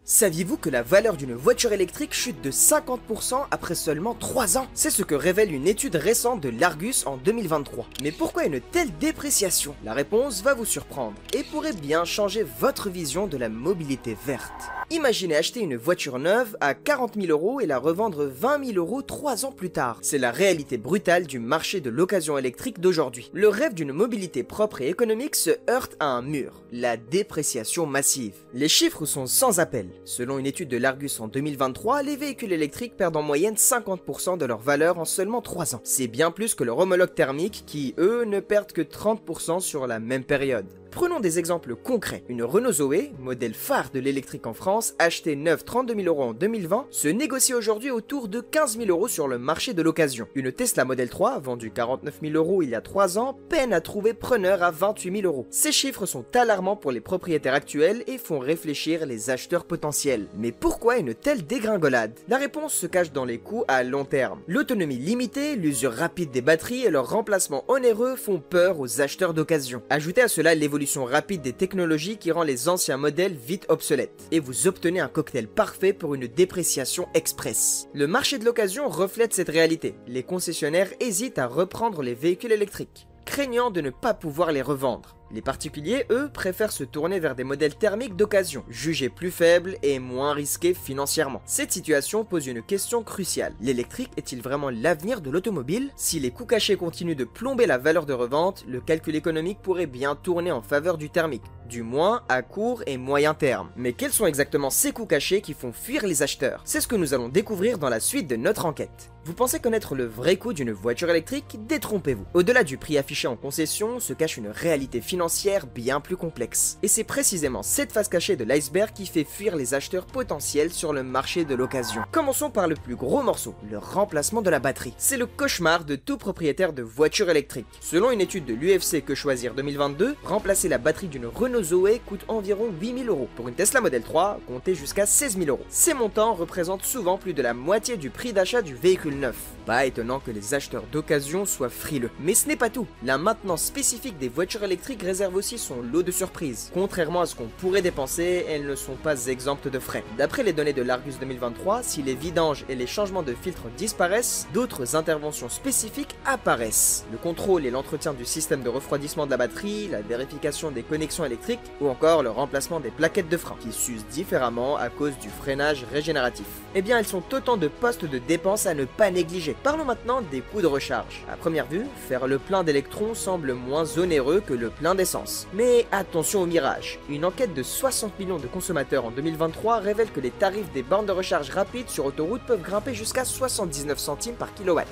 Saviez-vous que la valeur d'une voiture électrique chute de 50% après seulement 3 ans? C'est ce que révèle une étude récente de l'Argus en 2023. Mais pourquoi une telle dépréciation? La réponse va vous surprendre et pourrait bien changer votre vision de la mobilité verte. Imaginez acheter une voiture neuve à 40 000 € et la revendre 20 000 € 3 ans plus tard. C'est la réalité brutale du marché de l'occasion électrique d'aujourd'hui. Le rêve d'une mobilité propre et économique se heurte à un mur, la dépréciation massive. Les chiffres sont sans appel. Selon une étude de l'Argus en 2023, les véhicules électriques perdent en moyenne 50% de leur valeur en seulement 3 ans. C'est bien plus que leur homologue thermique qui, eux, ne perdent que 30% sur la même période. Prenons des exemples concrets. Une Renault Zoé, modèle phare de l'électrique en France, achetée neuve 32 000 € en 2020, se négocie aujourd'hui autour de 15 000 € sur le marché de l'occasion. Une Tesla Model 3, vendue 49 000 € il y a 3 ans, peine à trouver preneur à 28 000 €. Ces chiffres sont alarmants pour les propriétaires actuels et font réfléchir les acheteurs potentiels. Mais pourquoi une telle dégringolade? La réponse se cache dans les coûts à long terme. L'autonomie limitée, l'usure rapide des batteries et leur remplacement onéreux font peur aux acheteurs d'occasion. Ajoutez à cela l'évolution rapide des technologies qui rend les anciens modèles vite obsolètes. Et vous obtenez un cocktail parfait pour une dépréciation express. Le marché de l'occasion reflète cette réalité. Les concessionnaires hésitent à reprendre les véhicules électriques, craignant de ne pas pouvoir les revendre. Les particuliers, eux, préfèrent se tourner vers des modèles thermiques d'occasion, jugés plus faibles et moins risqués financièrement. Cette situation pose une question cruciale. L'électrique est-il vraiment l'avenir de l'automobile? Si les coûts cachés continuent de plomber la valeur de revente, le calcul économique pourrait bien tourner en faveur du thermique, du moins à court et moyen terme. Mais quels sont exactement ces coûts cachés qui font fuir les acheteurs? C'est ce que nous allons découvrir dans la suite de notre enquête. Vous pensez connaître le vrai coût d'une voiture électrique? Détrompez-vous. Au-delà du prix affiché en concession se cache une réalité financière bien plus complexe. Et c'est précisément cette face cachée de l'iceberg qui fait fuir les acheteurs potentiels sur le marché de l'occasion. Commençons par le plus gros morceau, le remplacement de la batterie. C'est le cauchemar de tout propriétaire de voiture électrique. Selon une étude de l'UFC Que Choisir 2022, remplacer la batterie d'une Renault Zoé coûte environ 8 000 €. Pour une Tesla Model 3, comptez jusqu'à 16 000 €. Ces montants représentent souvent plus de la moitié du prix d'achat du véhicule neuf. Pas étonnant que les acheteurs d'occasion soient frileux. Mais ce n'est pas tout. La maintenance spécifique des voitures électriques réserve aussi son lot de surprises. Contrairement à ce qu'on pourrait dépenser, elles ne sont pas exemptes de frais. D'après les données de l'Argus 2023, si les vidanges et les changements de filtres disparaissent, d'autres interventions spécifiques apparaissent. Le contrôle et l'entretien du système de refroidissement de la batterie, la vérification des connexions électriques ou encore le remplacement des plaquettes de frein qui s'usent différemment à cause du freinage régénératif. Eh bien, elles sont autant de postes de dépenses à ne pas négliger. Parlons maintenant des coûts de recharge. À première vue, faire le plein d'électrons semble moins onéreux que le plein d'essence. Mais attention au mirage. Une enquête de 60 millions de consommateurs en 2023 révèle que les tarifs des bornes de recharge rapide sur autoroute peuvent grimper jusqu'à 79 centimes par kilowatt.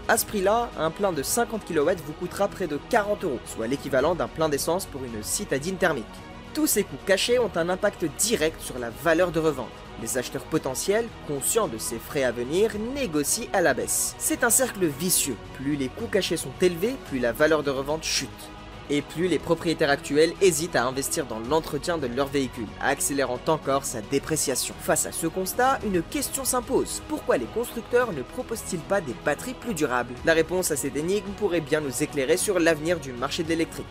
À ce prix-là, un plein de 50 kW vous coûtera près de 40 €, soit l'équivalent d'un plein d'essence pour une citadine thermique. Tous ces coûts cachés ont un impact direct sur la valeur de revente. Les acheteurs potentiels, conscients de ces frais à venir, négocient à la baisse. C'est un cercle vicieux. Plus les coûts cachés sont élevés, plus la valeur de revente chute. Et plus les propriétaires actuels hésitent à investir dans l'entretien de leur véhicule, accélérant encore sa dépréciation. Face à ce constat, une question s'impose. Pourquoi les constructeurs ne proposent-ils pas des batteries plus durables? La réponse à cette énigme pourrait bien nous éclairer sur l'avenir du marché de l'électrique.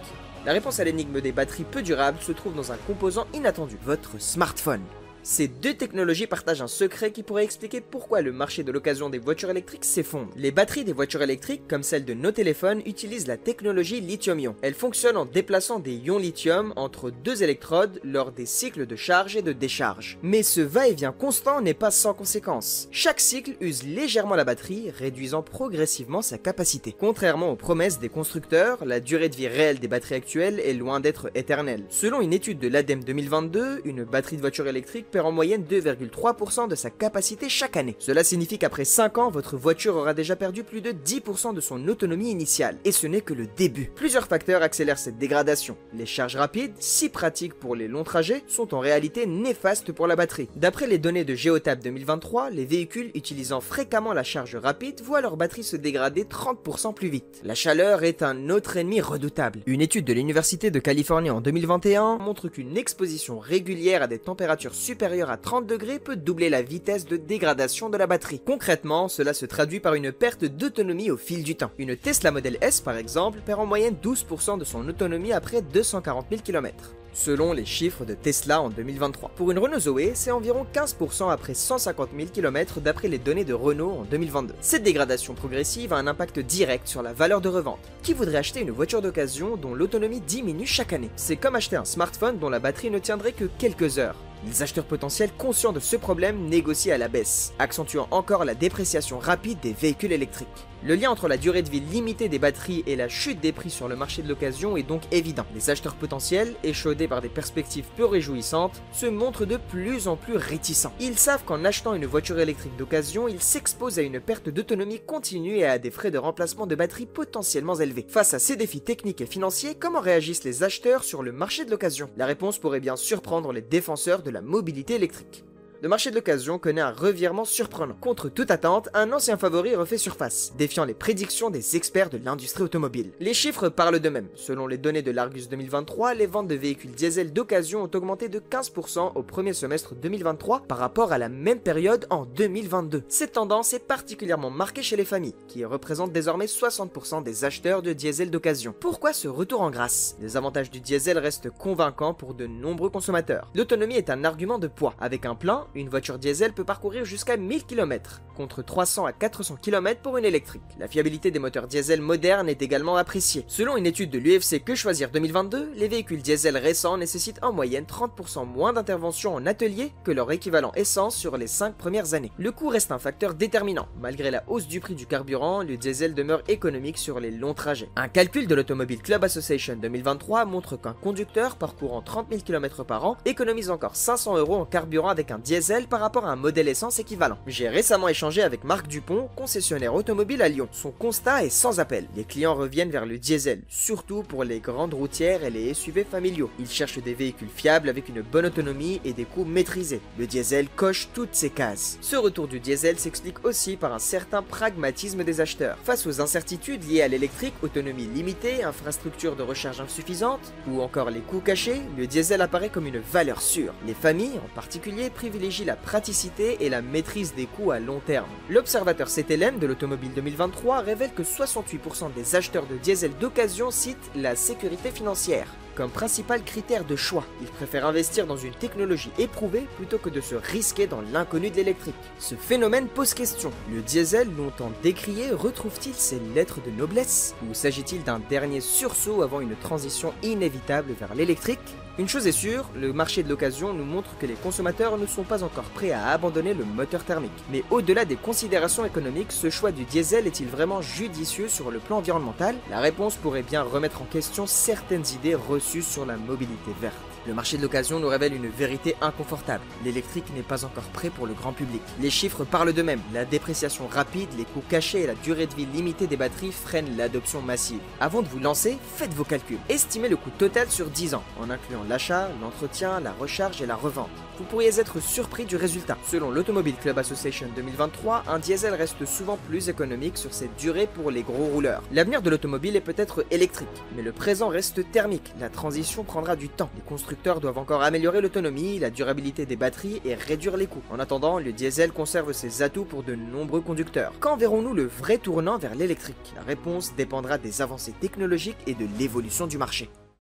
La réponse à l'énigme des batteries peu durables se trouve dans un composant inattendu, votre smartphone. Ces deux technologies partagent un secret qui pourrait expliquer pourquoi le marché de l'occasion des voitures électriques s'effondre. Les batteries des voitures électriques, comme celles de nos téléphones, utilisent la technologie lithium-ion. Elles fonctionnent en déplaçant des ions lithium entre deux électrodes lors des cycles de charge et de décharge. Mais ce va-et-vient constant n'est pas sans conséquence. Chaque cycle use légèrement la batterie, réduisant progressivement sa capacité. Contrairement aux promesses des constructeurs, la durée de vie réelle des batteries actuelles est loin d'être éternelle. Selon une étude de l'ADEME 2022, une batterie de voiture électrique perd en moyenne 2,3% de sa capacité chaque année. Cela signifie qu'après 5 ans, votre voiture aura déjà perdu plus de 10% de son autonomie initiale. Et ce n'est que le début. Plusieurs facteurs accélèrent cette dégradation. Les charges rapides, si pratiques pour les longs trajets, sont en réalité néfastes pour la batterie. D'après les données de Geotab 2023, les véhicules utilisant fréquemment la charge rapide voient leur batterie se dégrader 30% plus vite. La chaleur est un autre ennemi redoutable. Une étude de l'Université de Californie en 2021 montre qu'une exposition régulière à des températures supérieures supérieure à 30 degrés peut doubler la vitesse de dégradation de la batterie. Concrètement, cela se traduit par une perte d'autonomie au fil du temps. Une Tesla Model S par exemple perd en moyenne 12% de son autonomie après 240 000 km. Selon les chiffres de Tesla en 2023. Pour une Renault Zoé, c'est environ 15% après 150 000 km d'après les données de Renault en 2022. Cette dégradation progressive a un impact direct sur la valeur de revente. Qui voudrait acheter une voiture d'occasion dont l'autonomie diminue chaque année? C'est comme acheter un smartphone dont la batterie ne tiendrait que quelques heures. Les acheteurs potentiels conscients de ce problème négocient à la baisse, accentuant encore la dépréciation rapide des véhicules électriques. Le lien entre la durée de vie limitée des batteries et la chute des prix sur le marché de l'occasion est donc évident. Les acheteurs potentiels, échaudés par des perspectives peu réjouissantes, se montrent de plus en plus réticents. Ils savent qu'en achetant une voiture électrique d'occasion, ils s'exposent à une perte d'autonomie continue et à des frais de remplacement de batterie potentiellement élevés. Face à ces défis techniques et financiers, comment réagissent les acheteurs sur le marché de l'occasion? La réponse pourrait bien surprendre les défenseurs de la mobilité électrique. Le marché de l'occasion connaît un revirement surprenant. Contre toute attente, un ancien favori refait surface, défiant les prédictions des experts de l'industrie automobile. Les chiffres parlent d'eux-mêmes. Selon les données de l'Argus 2023, les ventes de véhicules diesel d'occasion ont augmenté de 15% au premier semestre 2023 par rapport à la même période en 2022. Cette tendance est particulièrement marquée chez les familles, qui représentent désormais 60% des acheteurs de diesel d'occasion. Pourquoi ce retour en grâce? Les avantages du diesel restent convaincants pour de nombreux consommateurs. L'autonomie est un argument de poids. Avec un plein, une voiture diesel peut parcourir jusqu'à 1000 km, contre 300 à 400 km pour une électrique. La fiabilité des moteurs diesel modernes est également appréciée. Selon une étude de l'UFC Que Choisir 2022, les véhicules diesel récents nécessitent en moyenne 30% moins d'intervention en atelier que leur équivalent essence sur les 5 premières années. Le coût reste un facteur déterminant. Malgré la hausse du prix du carburant, le diesel demeure économique sur les longs trajets. Un calcul de l'Automobile Club Association 2023 montre qu'un conducteur parcourant 30 000 km par an économise encore 500 € en carburant avec un diesel par rapport à un modèle essence équivalent. J'ai récemment échangé avec Marc Dupont, concessionnaire automobile à Lyon. Son constat est sans appel. Les clients reviennent vers le diesel, surtout pour les grandes routières et les SUV familiaux. Ils cherchent des véhicules fiables avec une bonne autonomie et des coûts maîtrisés. Le diesel coche toutes ces cases. Ce retour du diesel s'explique aussi par un certain pragmatisme des acheteurs. Face aux incertitudes liées à l'électrique, autonomie limitée, infrastructure de recharge insuffisante, ou encore les coûts cachés, le diesel apparaît comme une valeur sûre. Les familles, en particulier, privilégient la praticité et la maîtrise des coûts à long terme. L'observateur CTLM de l'Automobile 2023 révèle que 68% des acheteurs de diesel d'occasion citent la sécurité financière comme principal critère de choix. Ils préfèrent investir dans une technologie éprouvée plutôt que de se risquer dans l'inconnu de l'électrique. Ce phénomène pose question. Le diesel, longtemps décrié, retrouve-t-il ses lettres de noblesse? Ou s'agit-il d'un dernier sursaut avant une transition inévitable vers l'électrique? Une chose est sûre, le marché de l'occasion nous montre que les consommateurs ne sont pas encore prêts à abandonner le moteur thermique. Mais au-delà des considérations économiques, ce choix du diesel est-il vraiment judicieux sur le plan environnemental? La réponse pourrait bien remettre en question certaines idées reçues sur la mobilité verte. Le marché de l'occasion nous révèle une vérité inconfortable. L'électrique n'est pas encore prêt pour le grand public. Les chiffres parlent d'eux-mêmes. La dépréciation rapide, les coûts cachés et la durée de vie limitée des batteries freinent l'adoption massive. Avant de vous lancer, faites vos calculs. Estimez le coût total sur 10 ans, en incluant l'achat, l'entretien, la recharge et la revente. Vous pourriez être surpris du résultat. Selon l'Automobile Club Association 2023, un diesel reste souvent plus économique sur cette durée pour les gros rouleurs. L'avenir de l'automobile est peut-être électrique, mais le présent reste thermique. La transition prendra du temps. Les constructeurs doivent encore améliorer l'autonomie, la durabilité des batteries et réduire les coûts. En attendant, le diesel conserve ses atouts pour de nombreux conducteurs. Quand verrons-nous le vrai tournant vers l'électrique? La réponse dépendra des avancées technologiques et de l'évolution du marché.